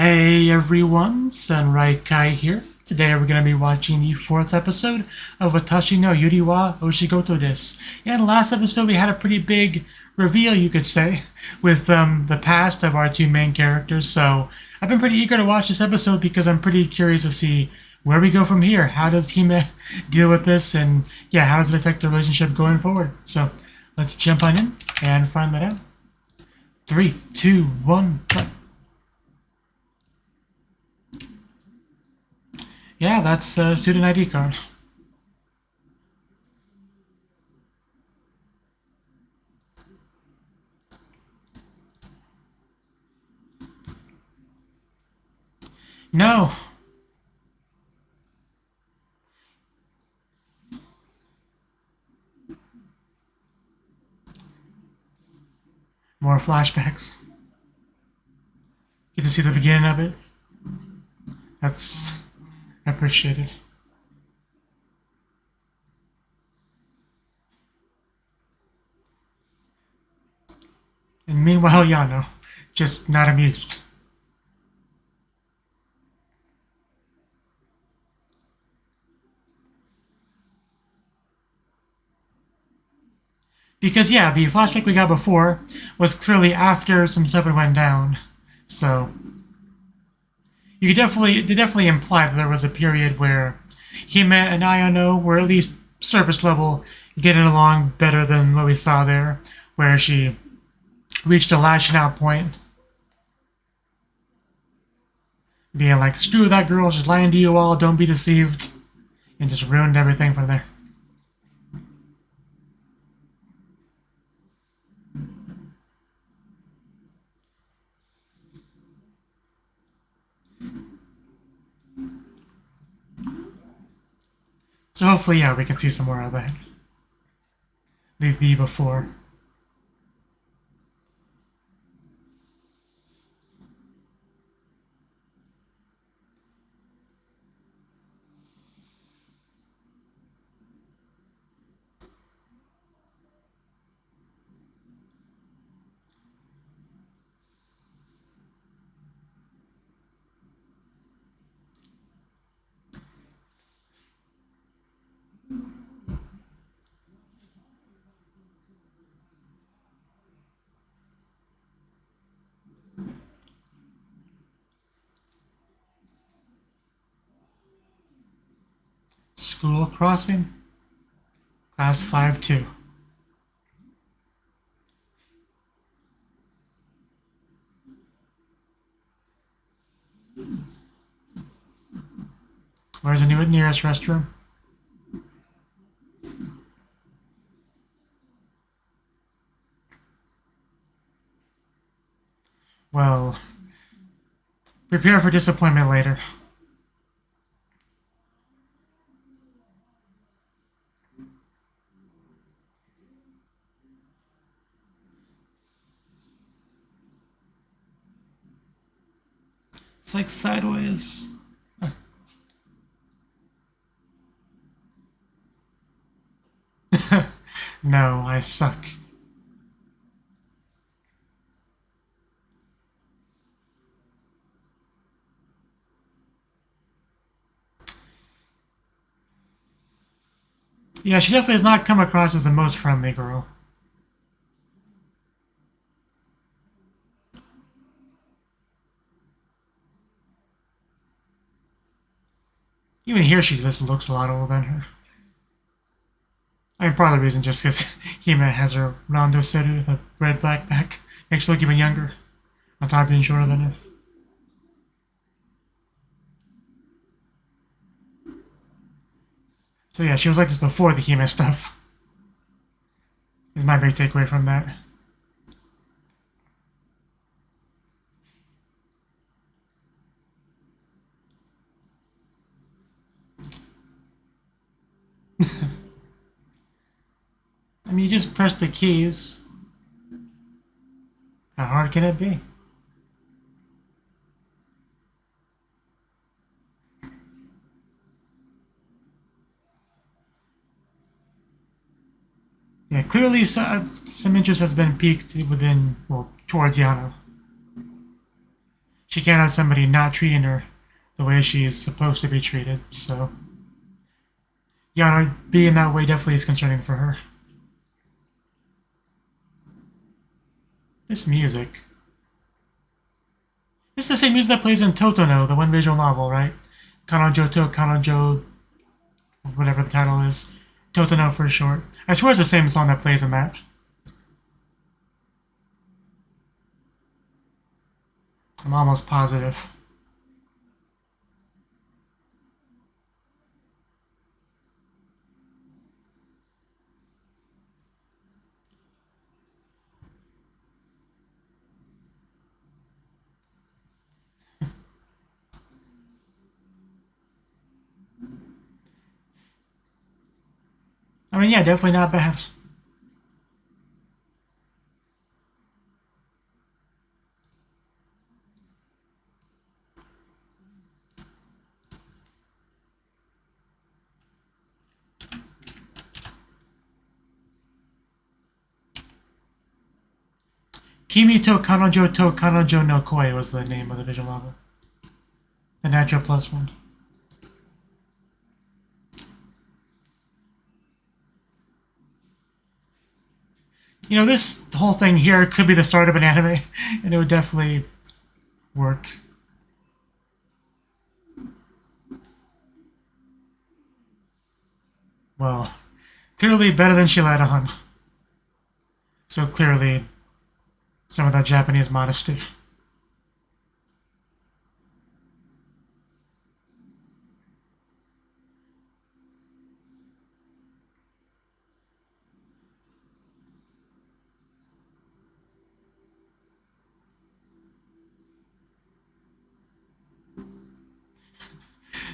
Hey everyone, Sunrise Kai here. Today we're going to be watching the 4th episode of Watashi no Yuri wa Oshigoto desu. In the last episode we had a pretty big reveal, you could say, with the past of our two main characters, so I've been pretty eager to watch this episode because I'm pretty curious to see where we go from here. How does Hime deal with this, and yeah, how does it affect the relationship going forward? So let's jump on in and find that out. 3, 2, 1, play. Yeah, that's a student ID card. No! More flashbacks. Get to see the beginning of it. That's appreciated. And meanwhile, Yano, just not amused. Because yeah, the flashback we got before was clearly after some stuff went down, so they definitely imply that there was a period where Hime and Ayano were at least surface level getting along better than what we saw there, where she reached a lashing out point, being like, screw that girl, she's lying to you all, don't be deceived, and just ruined everything from there. So hopefully, yeah, we can see some more of that. The before. School crossing, class 5-2. Where's the nearest restroom? Well, prepare for disappointment later. It's like sideways. No, I suck. Yeah, she definitely does not come across as the most friendly girl. Even here, she just looks a lot older than her. I mean, part of the reason just because Hime has her rondo seru, the red backpack, makes her look even younger, on top of being shorter than her. So yeah, she was like this before the Hime stuff. Is my big takeaway from that. I mean, you just press the keys. How hard can it be? Yeah, clearly some interest has been piqued within, well, towards Yano. she can't have somebody not treating her the way she's supposed to be treated, so... Yeah, being that way definitely is concerning for her. This music... This is the same music that plays in Totono, the one visual novel, right? Kanojo to Kanojo... whatever the title is. Totono for short. I swear it's the same song that plays in that. I'm almost positive. I mean, yeah, definitely not bad. Kimi to Kanojo no Koi was the name of the visual novel. The Natural Plus one. You know, this whole thing here could be the start of an anime, and it would definitely work. Well, clearly better than she let on. So clearly, some of that Japanese modesty.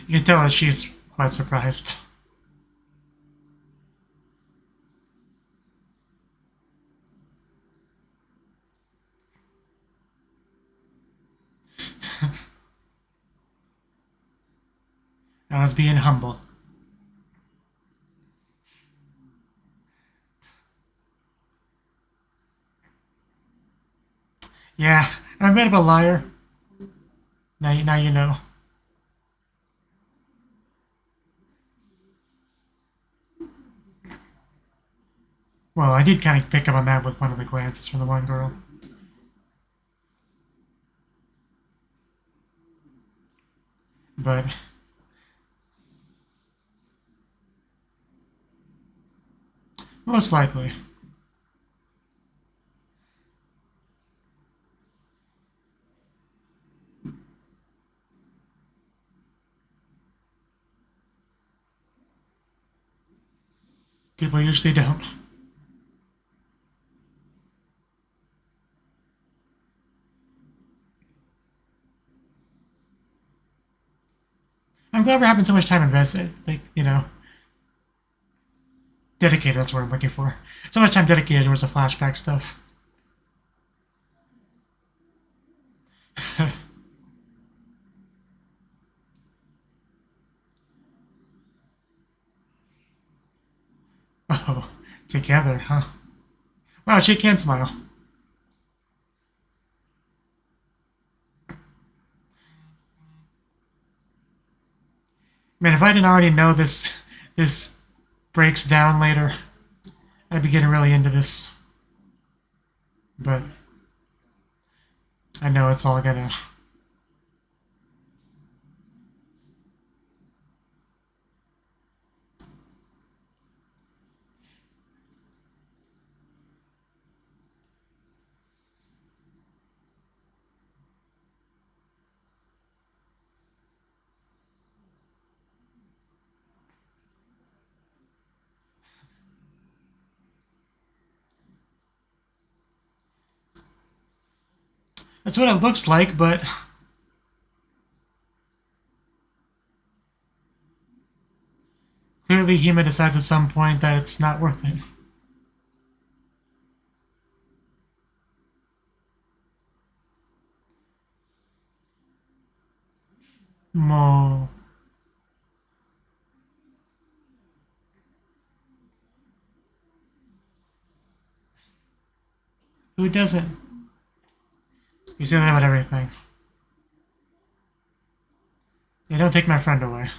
You can tell that she's quite surprised. I was being humble. Yeah, I'm a bit of a liar. Now you know. Well, I did kind of pick up on that with one of the glances from the one girl. But... most likely. People usually don't. I'm glad we're having so much time invested. Like, you know... dedicated, that's what I'm looking for. So much time dedicated towards the flashback stuff. Oh, together, huh? Wow, she can smile. Man, if I didn't already know this breaks down later, I'd be getting really into this. But I know it's all gonna... That's what it looks like, but... clearly Hime decides at some point that it's not worth it. Mo... who doesn't? You say that about everything. Yeah, don't take my friend away.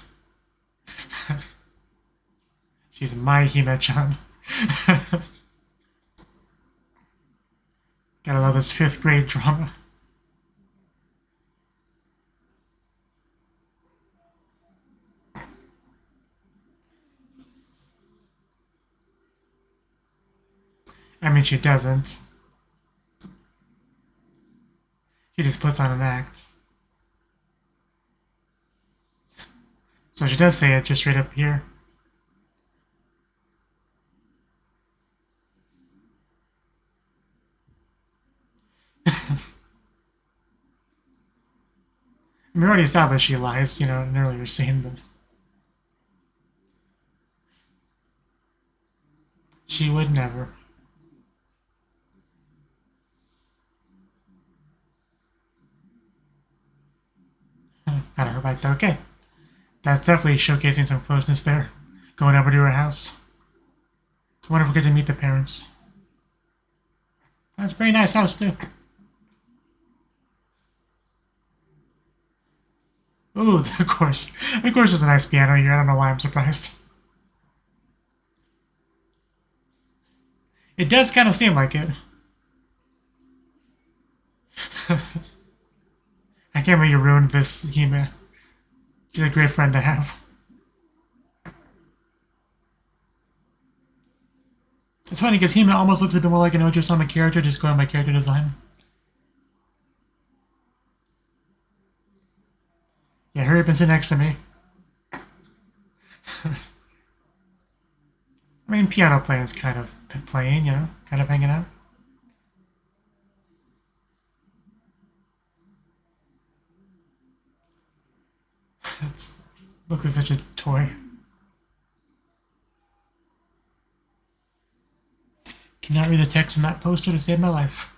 She's my Hime-chan. Gotta love this 5th grade drama. I mean, she doesn't. She just puts on an act. So she does say it just right up here. We already established she lies, in an earlier scene, but she would never. Got her right though. Okay. That's definitely showcasing some closeness there. Going over to her house. I wonder if we get to meet the parents. That's a very nice house, too. Ooh, of course. Of course there's a nice piano here. I don't know why I'm surprised. It does kind of seem like it. I can't believe you ruined this Hime. She's a great friend to have. It's funny because Hime almost looks a bit more like an Ojo-sama character, just going by character design. Yeah, hurry up and sit next to me. I mean, piano playing's kind of playing, kind of hanging out. It looks like such a toy. Cannot read the text in that poster to save my life.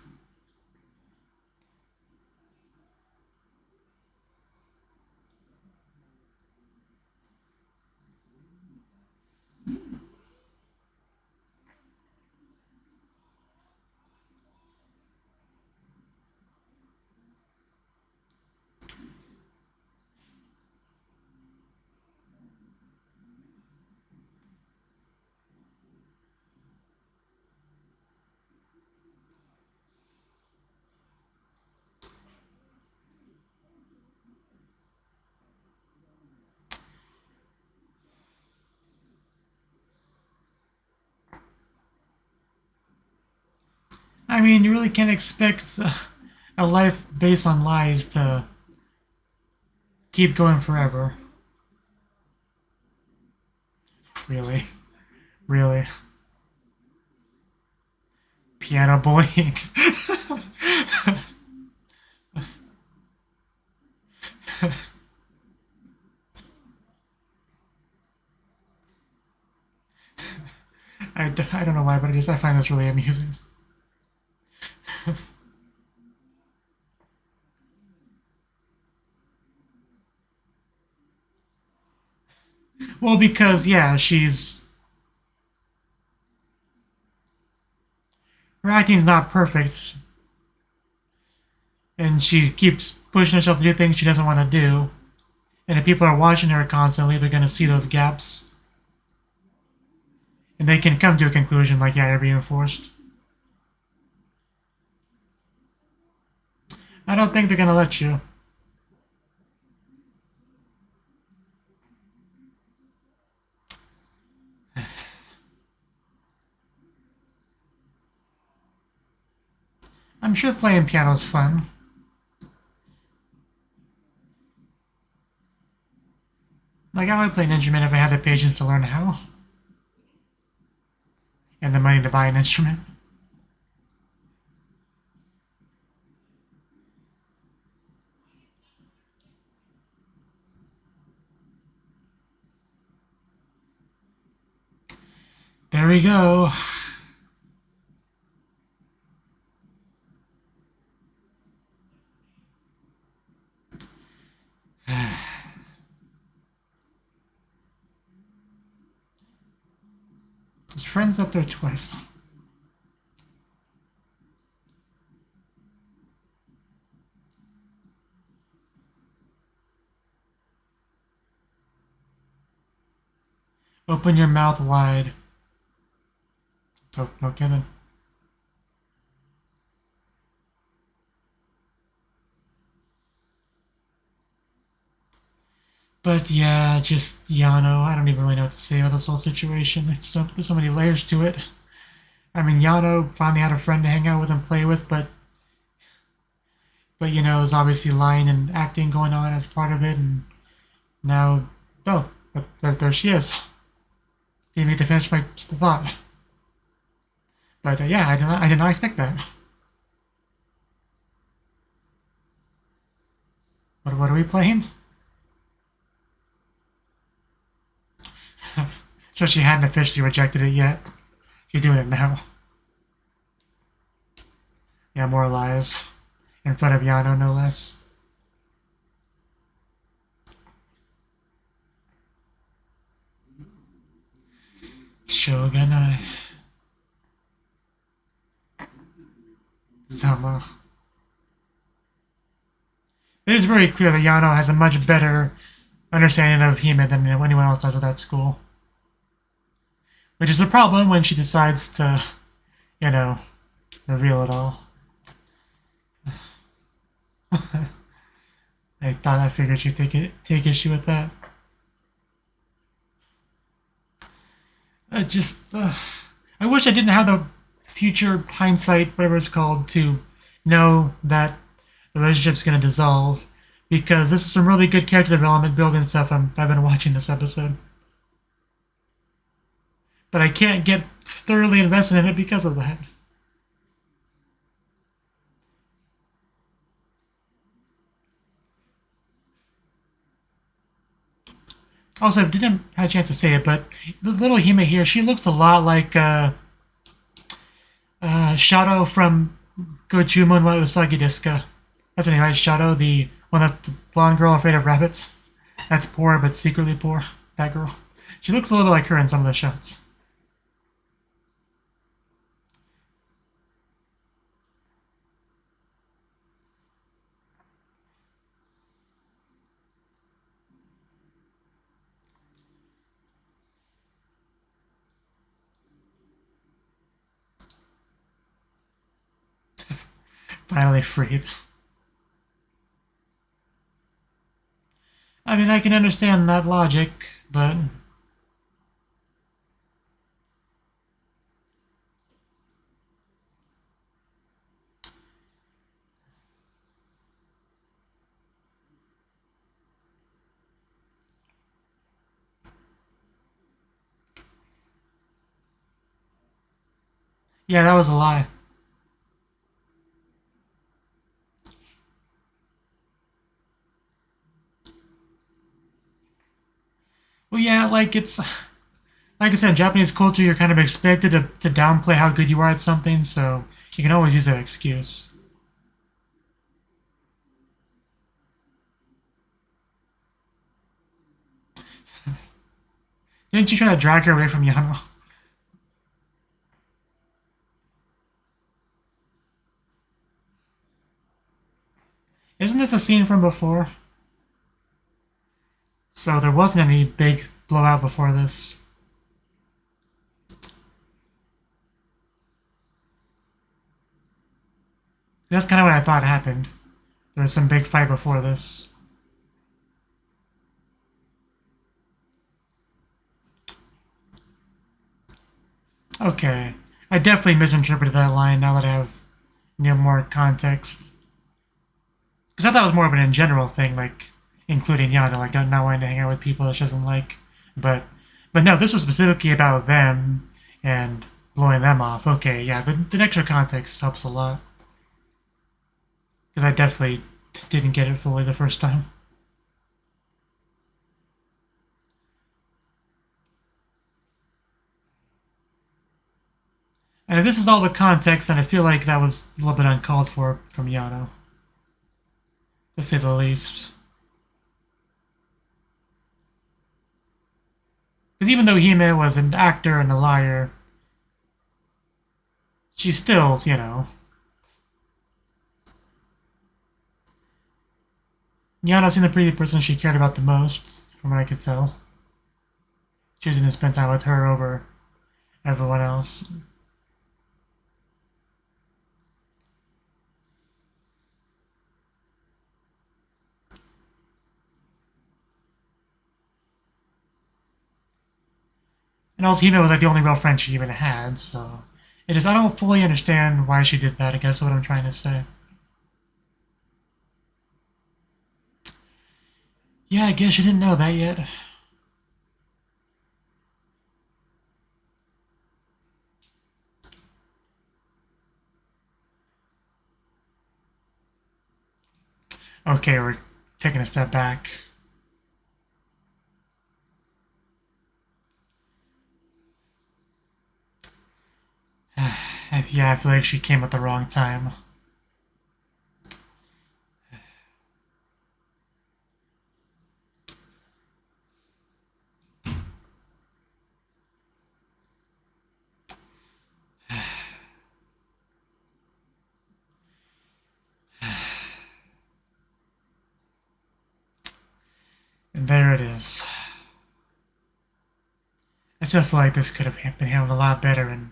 I mean, you really can't expect a life based on lies to keep going forever. Really? Really? Piano bullying. I don't know why, but I find this really amusing. Well, because, yeah, her acting's not perfect, and she keeps pushing herself to do things she doesn't want to do. And if people are watching her constantly, they're going to see those gaps. And they can come to a conclusion like, yeah, you're being forced. I don't think they're going to let you. I'm sure playing piano's fun. Like, I would play an instrument if I had the patience to learn how. And the money to buy an instrument. There we go. His friend's up there twice. Open your mouth wide. No kidding. But yeah, just Yano. I don't even really know what to say about this whole situation. There's so many layers to it. I mean, Yano finally had a friend to hang out with and play with, but you know, there's obviously lying and acting going on as part of it, and now, oh, there she is. Didn't need to finish my thought. But yeah, I did not expect that. What are we playing? So she hadn't officially rejected it yet. She's doing it now. Yeah, more lies. In front of Yano, no less. Shogunai. Zama. It is very clear that Yano has a much better understanding of Hime than anyone else does at that school. Which is a problem when she decides to, you know, reveal it all. I figured she'd take issue with that. I wish I didn't have the future hindsight, whatever it's called, to know that the relationship's going to dissolve, because this is some really good character development building stuff I've been watching this episode. But I can't get thoroughly invested in it because of that. Also, I didn't have a chance to say it, but the little Hime here, she looks a lot like Shadow from Gojumon wa Usagi desu ka. That's her name, right? Shadow, the blonde girl afraid of rabbits. That's poor, but secretly poor. That girl. She looks a little like her in some of the shots. Finally freed. I mean, I can understand that logic, but... yeah, that was a lie. Well, yeah, like I said, in Japanese culture, you're kind of expected to downplay how good you are at something, so you can always use that excuse. Didn't you try to drag her away from Yano? Isn't this a scene from before? So there wasn't any big blowout before this. That's kind of what I thought happened. There was some big fight before this. Okay. I definitely misinterpreted that line now that I have, more context. Because I thought it was more of an in general thing, like, including Yano, like, not wanting to hang out with people that she doesn't like. But no, this was specifically about them and blowing them off. Okay, yeah, the extra context helps a lot. Because I definitely didn't get it fully the first time. And if this is all the context, then I feel like that was a little bit uncalled for from Yano. To say the least. Because even though Hime was an actor and a liar, she's still, Yano seemed the pretty person she cared about the most, from what I could tell. choosing to spend time with her over everyone else. And also, Hime was like the only real friend she even had, so it is. I don't fully understand why she did that. I guess is what I'm trying to say. Yeah, I guess you didn't know that yet. Okay, we're taking a step back. Yeah, I feel like she came at the wrong time. And there it is. I still feel like this could have been handled a lot better and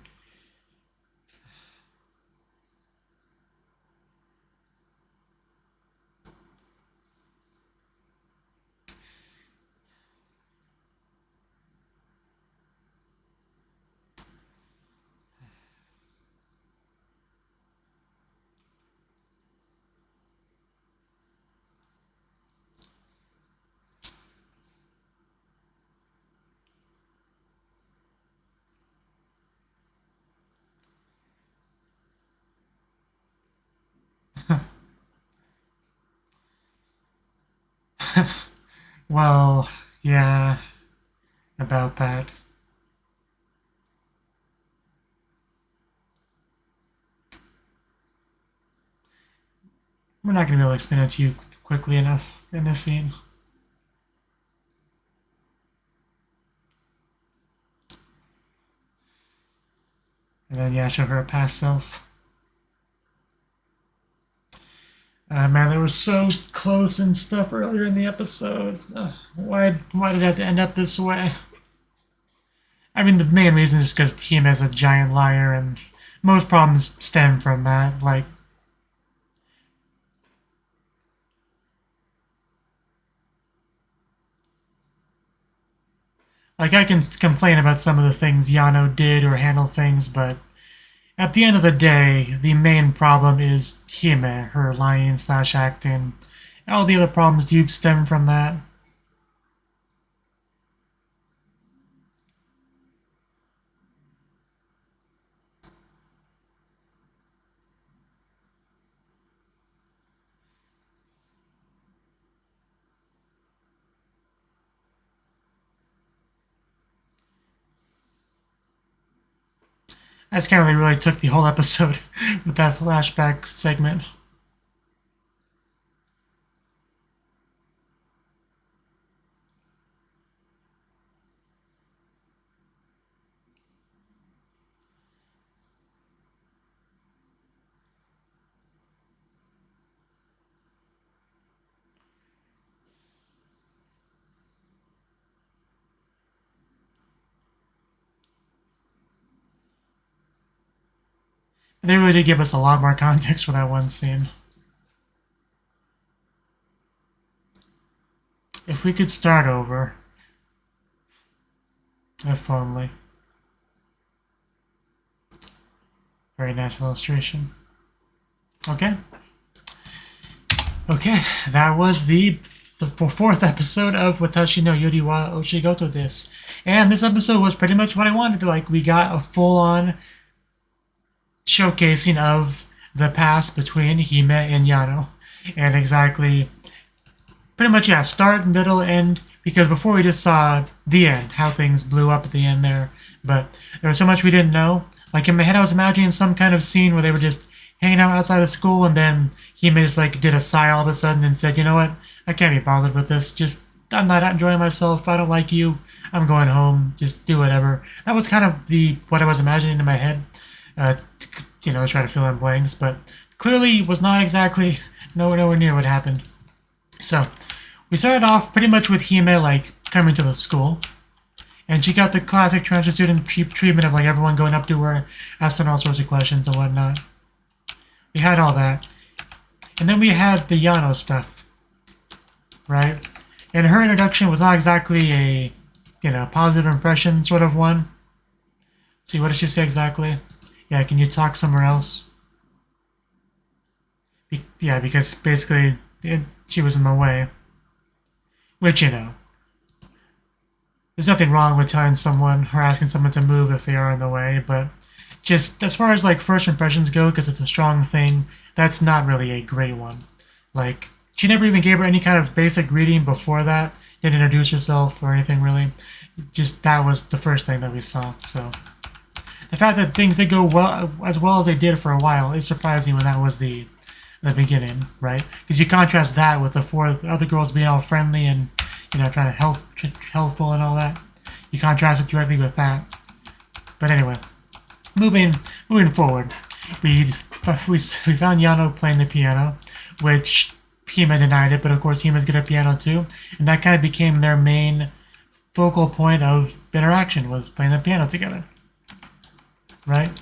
well, yeah, about that. We're not going to be able to explain it to you quickly enough in this scene. And then, yeah, show her past self. Man, they were so close and stuff earlier in the episode. Why did it have to end up this way? I mean, the main reason is because Hime is a giant liar, and most problems stem from that. Like I can complain about some of the things Yano did or handle things, but at the end of the day, the main problem is Hime, her lying slash acting. All the other problems do stem from that. That's kind of they really took the whole episode with that flashback segment. They really did give us a lot more context for that one scene. If we could start over. If only. Very nice illustration. Okay. Okay, that was the fourth episode of Watashi no Yuri wa Oshigoto desu. And this episode was pretty much what I wanted. Like, we got a full-on showcasing of the past between Hime and Yano. And exactly, pretty much, yeah, start, middle, end. Because before we just saw the end, how things blew up at the end there. But there was so much we didn't know. Like, in my head, I was imagining some kind of scene where they were just hanging out outside of school, and then Hime just, like, did a sigh all of a sudden and said, you know what, I can't be bothered with this. Just, I'm not enjoying myself. I don't like you. I'm going home. Just do whatever. That was kind of what I was imagining in my head. Try to fill in blanks, but clearly was not exactly nowhere near what happened. So we started off pretty much with Hime like coming to the school, And she got the classic transfer student treatment of like everyone going up to her, asking all sorts of questions and whatnot. We had all that. And then we had the Yano stuff, right? And her introduction was not exactly a, positive impression sort of one. See, what did she say exactly? Yeah, can you talk somewhere else? Yeah, because basically she was in the way. Which, there's nothing wrong with telling someone or asking someone to move if they are in the way, but just as far as like first impressions go, because it's a strong thing, that's not really a great one. Like, she never even gave her any kind of basic greeting before that, didn't introduce herself or anything really. Just that was the first thing that we saw, so. The fact that things did go well as they did for a while is surprising when that was the beginning, right? Because you contrast that with the four other girls being all friendly and, trying to helpful and all that. You contrast it directly with that. But anyway, moving forward, we found Yano playing the piano, which Hime denied it, but of course Hime's good at piano too, and that kind of became their main focal point of interaction, was playing the piano together, right?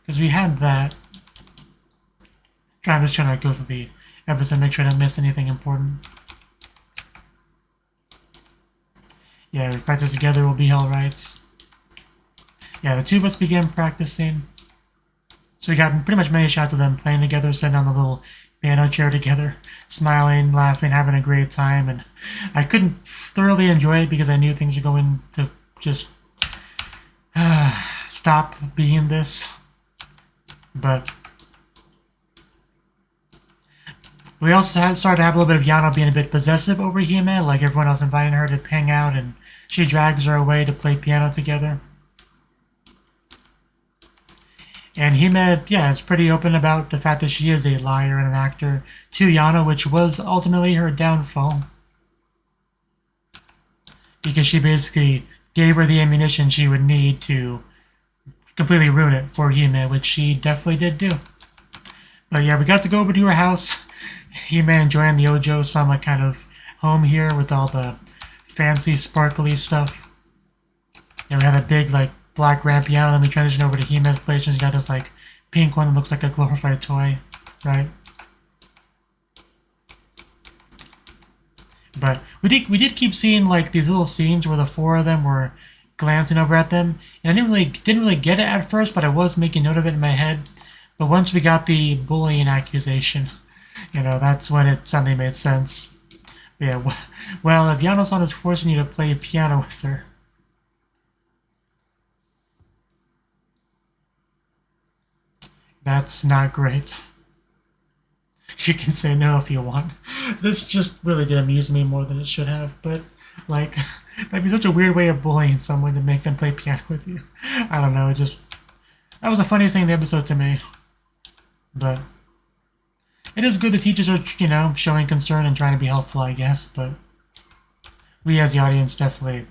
Because we had that. I'm just trying to go through the episode, make sure I don't miss anything important. Yeah, we practice together, we'll be alright. Yeah, the two of us began practicing. So we got pretty much many shots of them playing together, sitting on the little piano chair together, smiling, laughing, having a great time. And I couldn't thoroughly enjoy it because I knew things were going to just stop being this. But we also started to have a little bit of Yano being a bit possessive over Hime, like everyone else inviting her to hang out, and she drags her away to play piano together. And Hime, is pretty open about the fact that she is a liar and an actor to Yano, which was ultimately her downfall. Because she basically gave her the ammunition she would need to completely ruin it for Hime, which she definitely did do. But yeah, we got to go over to her house. Hime enjoying the Ojo-sama kind of home here with all the fancy, sparkly stuff. And we have a big, black grand piano, then we transition over to Hime's place, and she's got this, pink one that looks like a glorified toy, right? But we did keep seeing, these little scenes where the four of them were glancing over at them, and I didn't really get it at first, but I was making note of it in my head. But once we got the bullying accusation, that's when it suddenly made sense. Yeah, well, if Yano-san is forcing you to play piano with her, that's not great. You can say no if you want. This just really did amuse me more than it should have, but, that'd be such a weird way of bullying someone to make them play piano with you. I don't know, that was the funniest thing in the episode to me. But it is good the teachers are, showing concern and trying to be helpful, I guess, but we as the audience definitely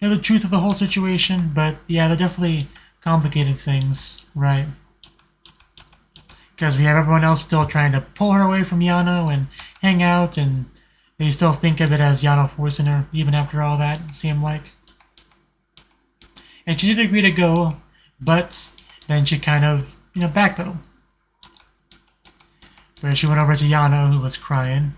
know the truth of the whole situation, but yeah, they're definitely complicated things, right? Because we have everyone else still trying to pull her away from Yano and hang out, and they still think of it as Yano forcing her, even after all that, it seemed like. And she did agree to go, but then she kind of, backpedaled. Where she went over to Yano, who was crying,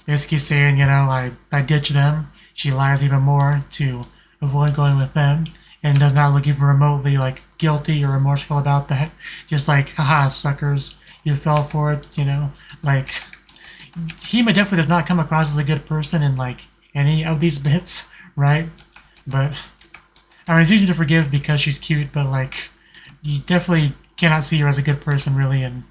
basically saying, I ditched them. She lies even more to avoid going with them, and does not look even remotely, guilty or remorseful about that. Just haha, suckers, you fell for it, Hime definitely does not come across as a good person in, any of these bits, right? But, I mean, it's easy to forgive because she's cute, but, you definitely cannot see her as a good person, really, in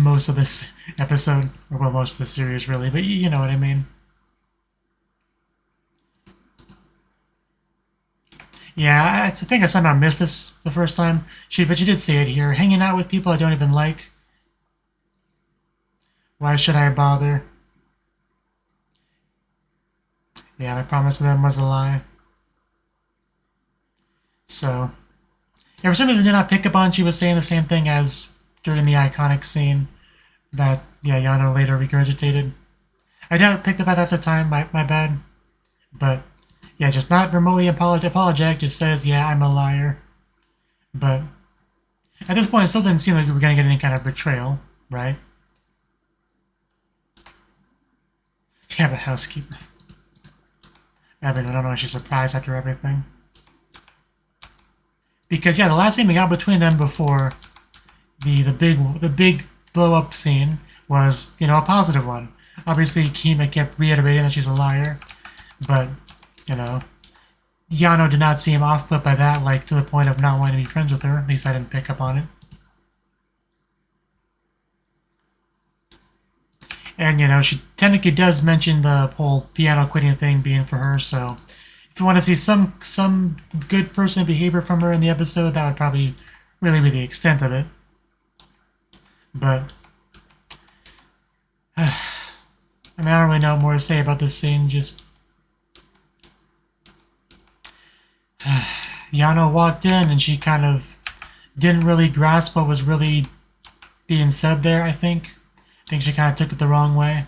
most of this episode, or well, most of the series, really, but you know what I mean. Yeah, I think I somehow missed this the first time. But she did say it here. Hanging out with people I don't even like. Why should I bother? Yeah, my promise to them was a lie. So, yeah, for some reason I did not pick up on she was saying the same thing as during the iconic scene that, Yano later regurgitated. I didn't pick up at that at the time, my bad. But Yeah, just not remotely apologetic, just says, yeah, I'm a liar. But at this point, it still didn't seem like we were going to get any kind of betrayal, right? You have a housekeeper. I don't know if she's surprised after everything. Because, yeah, the last thing we got between them before the big blow-up scene was, you know, a positive one. Obviously, Kima kept reiterating that she's a liar, but, you know, Yano did not seem off-put by that, like, to the point of not wanting to be friends with her. At least I didn't pick up on it. And, you know, she technically does mention the whole piano quitting thing being for her, so if you want to see some good person behavior from her in the episode, that would probably really be the extent of it. But I mean, I don't really know more to say about this scene, just Yano walked in and she kind of didn't really grasp what was really being said there, I think. I think she kind of took it the wrong way.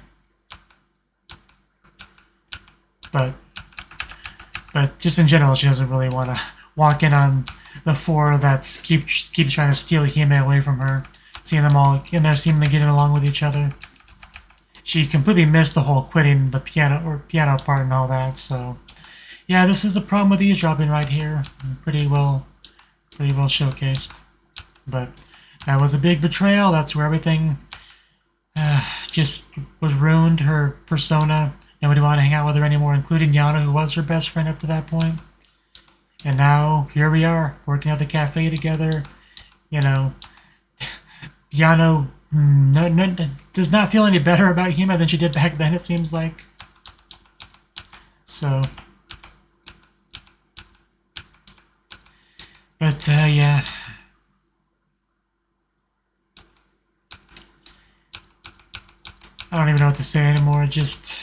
But just in general, she doesn't really want to walk in on the four that keep trying to steal Hime away from her. Seeing them all in there seemingly getting along with each other. She completely missed the whole quitting the piano part and all that, so yeah, this is the problem with eavesdropping right here. Pretty well showcased. But that was a big betrayal. That's where everything just was ruined. Her persona. Nobody wanted to hang out with her anymore, including Yano, who was her best friend up to that point. And now, here we are, working at the cafe together. You know, Yano does not feel any better about Hime than she did back then, it seems like. So. But, yeah. I don't even know what to say anymore, just...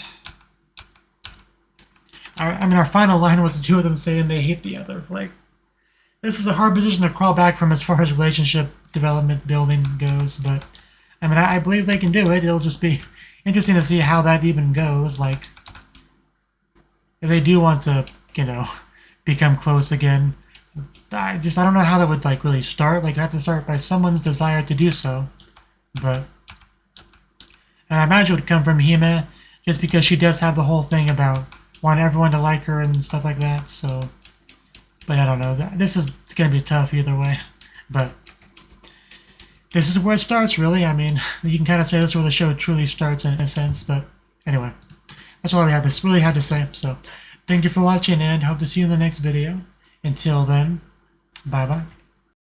I mean, our final line was the two of them saying they hate the other. Like, this is a hard position to crawl back from as far as relationship development building goes, but I mean, I believe they can do it. It'll just be interesting to see how that even goes. Like, if they do want to, you know, become close again, I don't know how that would, like, really start. Like, you have to start by someone's desire to do so, but and I imagine it would come from Hime, just because she does have the whole thing about wanting everyone to like her and stuff like that, so... But I don't know. This is going to be tough either way. But this is where it starts, really. I mean, you can kind of say this is where the show truly starts in a sense, but anyway. That's all I really had to say. So, thank you for watching, and hope to see you in the next video. Until then, bye-bye.